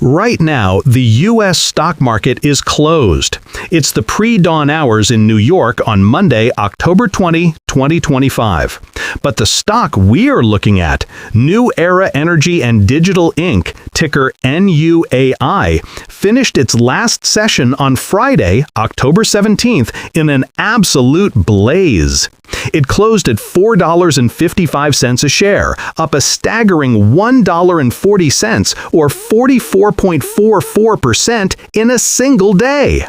Right now, the U.S. stock market is closed. It's the pre-dawn hours in New York on Monday, October 20, 2025. But the stock we're looking at, New Era Energy and Digital Inc., ticker NUAI, finished its last session on Friday, October 17th, in an absolute blaze. It closed at $4.55 a share, up a staggering $1.40 or 44.44% in a single day.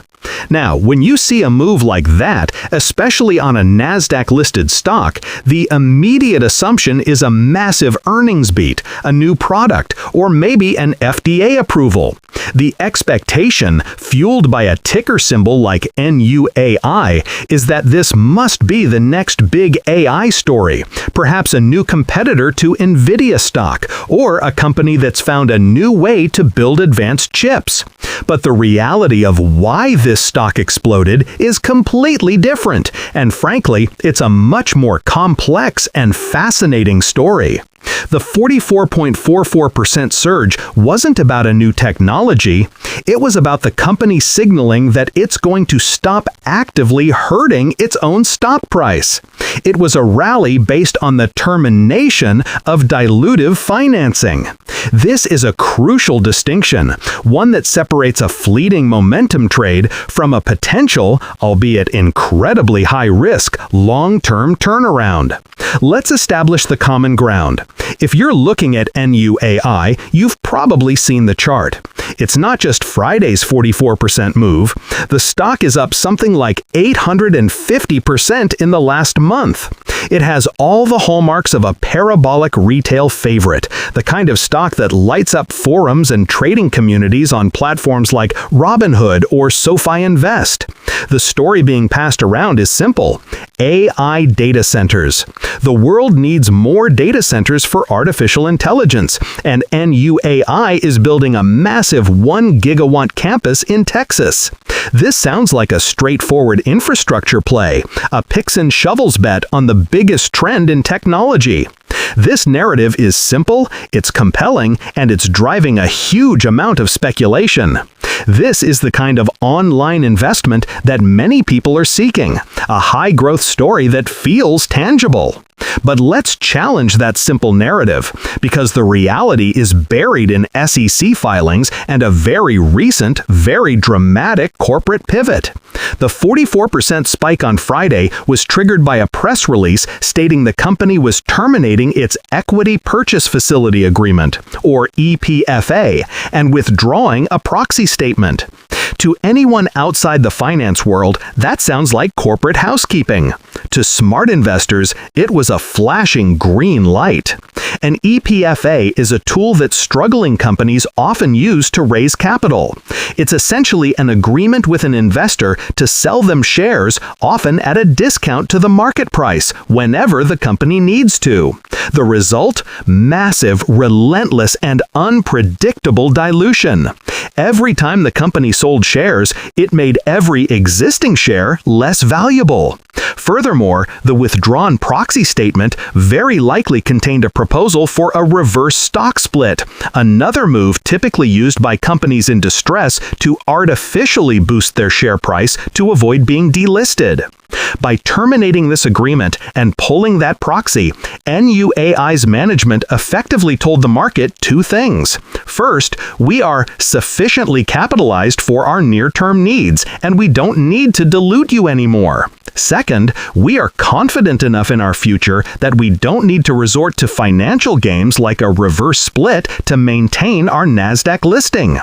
Now, when you see a move like that, especially on a NASDAQ-listed stock, the immediate assumption is a massive earnings beat, a new product, or maybe an FDA approval. The expectation, fueled by a ticker symbol like NUAI, is that this must be the next big AI story, perhaps a new competitor to NVIDIA stock, or a company that's found a new way to build advanced chips. But the reality of why this stock exploded is completely different, and frankly, it's a much more complex and fascinating story. The 44.44% surge wasn't about a new technology. It was about the company signaling that it's going to stop actively hurting its own stock price. It was a rally based on the termination of dilutive financing. This is a crucial distinction, one that separates a fleeting momentum trade from a potential, albeit incredibly high-risk, long-term turnaround. Let's establish the common ground. If you're looking at NUAI, you've probably seen the chart. It's not just Friday's 44% move. The stock is up something like 850% in the last month. It has all the hallmarks of a parabolic retail favorite, the kind of stock that lights up forums and trading communities on platforms like Robinhood or SoFi Invest. The story being passed around is simple: AI data centers. The world needs more data centers for artificial intelligence, and NUAI is building a massive 1 gigawatt campus in Texas. This sounds like a straightforward infrastructure play, a picks and shovels bet on the biggest trend in technology. This narrative is simple, it's compelling, and it's driving a huge amount of speculation. This is the kind of online investment that many people are seeking, a high-growth story that feels tangible. But let's challenge that simple narrative, because the reality is buried in SEC filings and a very recent, very dramatic corporate pivot. The 44% spike on Friday was triggered by a press release stating the company was terminating its Equity Purchase Facility Agreement, or EPFA, and withdrawing a proxy statement. To anyone outside the finance world, that sounds like corporate housekeeping. To smart investors, it was a flashing green light. An EPFA is a tool that struggling companies often use to raise capital. It's essentially an agreement with an investor to sell them shares, often at a discount to the market price, whenever the company needs to. The result? Massive, relentless, and unpredictable dilution. Every time the company sold shares, it made every existing share less valuable. Furthermore, the withdrawn proxy statement very likely contained a proposal for a reverse stock split, another move typically used by companies in distress to artificially boost their share price to avoid being delisted. By terminating this agreement and pulling that proxy, NUAI's management effectively told the market two things. First, we are sufficiently capitalized for our near-term needs, and we don't need to dilute you anymore. Second, we are confident enough in our future that we don't need to resort to financial games like a reverse split to maintain our NASDAQ listing.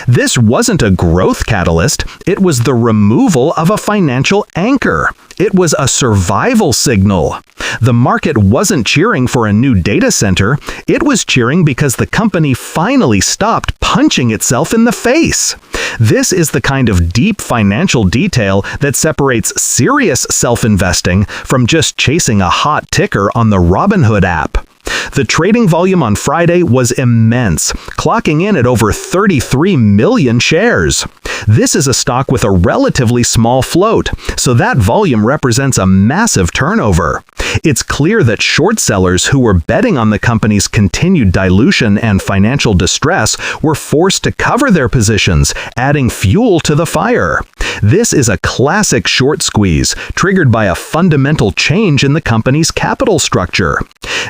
This wasn't a growth catalyst, it was the removal of a financial anchor. It was a survival signal. The market wasn't cheering for a new data center, it was cheering because the company finally stopped punching itself in the face. This is the kind of deep financial detail that separates serious self-investing from just chasing a hot ticker on the Robinhood app. The trading volume on Friday was immense, clocking in at over 33 million shares. This is a stock with a relatively small float, so that volume represents a massive turnover. It's clear that short sellers who were betting on the company's continued dilution and financial distress were forced to cover their positions, adding fuel to the fire. This is a classic short squeeze, triggered by a fundamental change in the company's capital structure.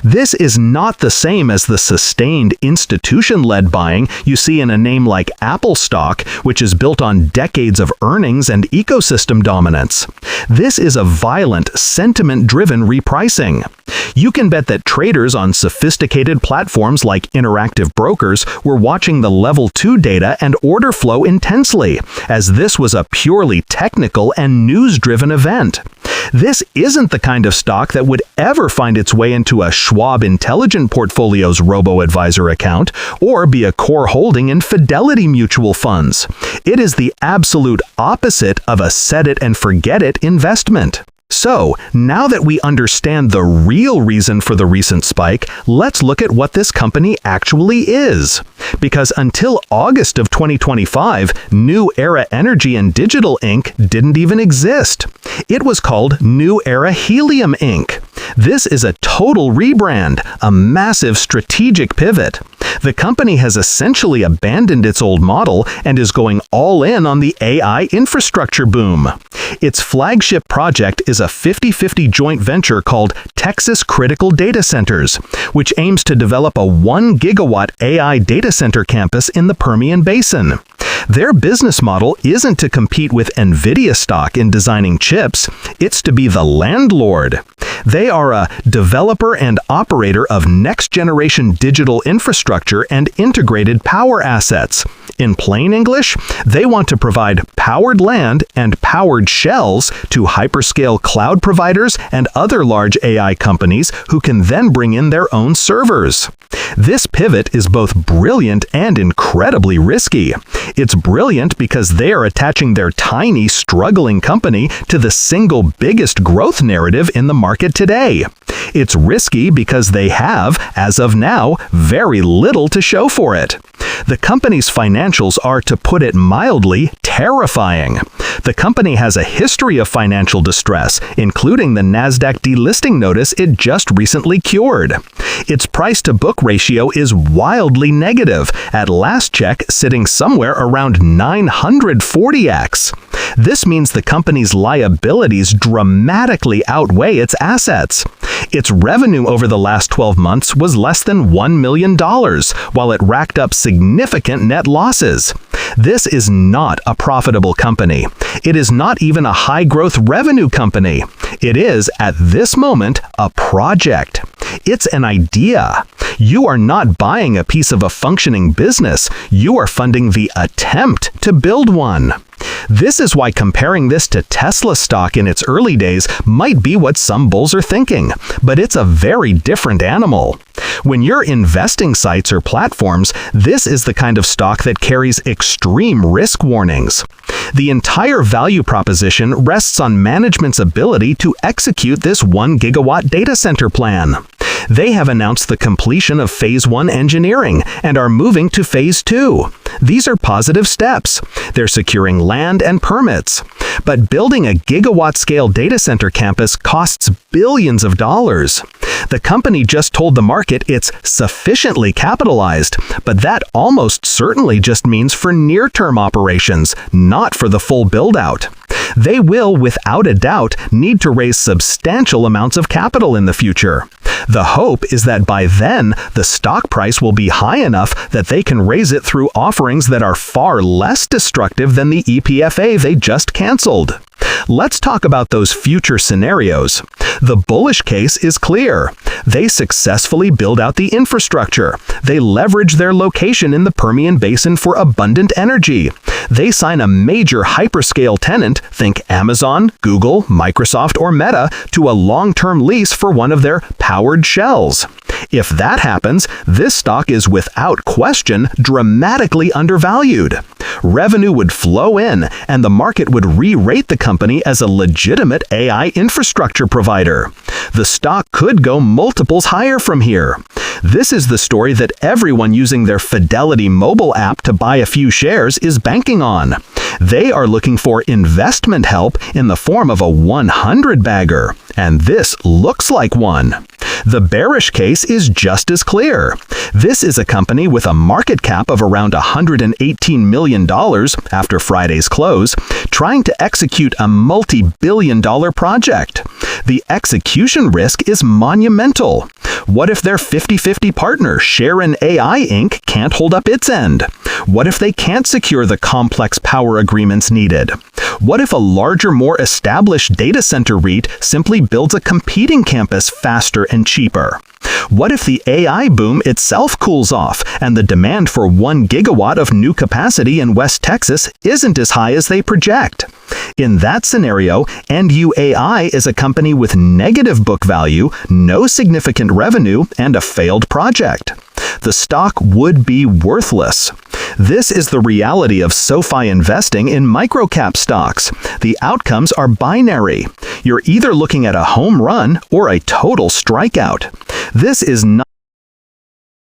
This is not the same as the sustained institution-led buying you see in a name like Apple stock, which is built on decades of earnings and ecosystem dominance. This is a violent, sentiment-driven repricing. You can bet that traders on sophisticated platforms like Interactive Brokers were watching the Level 2 data and order flow intensely, as this was a purely technical and news-driven event. This isn't the kind of stock that would ever find its way into a Schwab Intelligent Portfolio's robo-advisor account or be a core holding in Fidelity mutual funds. It is the absolute opposite of a set-it-and-forget-it investment. So, now that we understand the real reason for the recent spike, let's look at what this company actually is. Because until August of 2025, New Era Energy and Digital Inc. didn't even exist. It was called New Era Helium Inc. This is a total rebrand, a massive strategic pivot. The company has essentially abandoned its old model and is going all in on the AI infrastructure boom. Its flagship project is a 50-50 joint venture called Texas Critical Data Centers, which aims to develop a 1 gigawatt AI data center campus in the Permian Basin. Their business model isn't to compete with NVIDIA stock in designing chips, it's to be the landlord. They are a developer and operator of next-generation digital infrastructure and integrated power assets. In plain English, they want to provide powered land and powered shells to hyperscale cloud providers and other large AI companies who can then bring in their own servers. This pivot is both brilliant and incredibly risky. It's brilliant because they are attaching their tiny, struggling company to the single biggest growth narrative in the market today. It's risky because they have, as of now, very little to show for it. The company's financials are, to put it mildly, terrifying. The company has a history of financial distress, including the Nasdaq delisting notice it just recently cured. Its price-to-book ratio is wildly negative, at last check sitting somewhere around 940x. This means the company's liabilities dramatically outweigh its assets. Its revenue over the last 12 months was less than $1 million, while it racked up significant net losses. This is not a profitable company. It is not even a high-growth revenue company. It is, at this moment, a project. It's an idea. You are not buying a piece of a functioning business. You are funding the attempt to build one. This is why comparing this to Tesla stock in its early days might be what some bulls are thinking, but it's a very different animal. When you're investing sites or platforms, this is the kind of stock that carries extreme risk warnings. The entire value proposition rests on management's ability to execute this 1 gigawatt data center plan. They have announced the completion of Phase 1 engineering and are moving to Phase 2. These are positive steps. They're securing land and permits. But building a gigawatt-scale data center campus costs billions of dollars. The company just told the market it's sufficiently capitalized, but that almost certainly just means for near-term operations, not for the full build-out. They will, without a doubt, need to raise substantial amounts of capital in the future. The hope is that by then, the stock price will be high enough that they can raise it through offerings that are far less destructive than the EPFA they just canceled. Let's talk about those future scenarios. The bullish case is clear. They successfully build out the infrastructure. They leverage their location in the Permian Basin for abundant energy. They sign a major hyperscale tenant, think Amazon, Google, Microsoft, or Meta, to a long-term lease for one of their powered shells. If that happens, this stock is without question dramatically undervalued. Revenue would flow in, and the market would re-rate the company as a legitimate AI infrastructure provider. The stock could go multiples higher from here. This is the story that everyone using their Fidelity mobile app to buy a few shares is banking on. They are looking for investment help in the form of a 100-bagger, and this looks like one. The bearish case is just as clear. This is a company with a market cap of around $118 million after Friday's close, trying to execute a multi-billion-dollar project. The execution risk is monumental. What if their 50-50 partner, Sharon AI Inc., can't hold up its end? What if they can't secure the complex power agreements needed? What if a larger, more established data center REIT simply builds a competing campus faster and cheaper? What if the AI boom itself cools off and the demand for 1 gigawatt of new capacity in West Texas isn't as high as they project? In that scenario, NUAI is a company with negative book value, no significant revenue, and a failed project. The stock would be worthless. This is the reality of SoFi investing in microcap stocks. The outcomes are binary. You're either looking at a home run or a total strikeout. This is not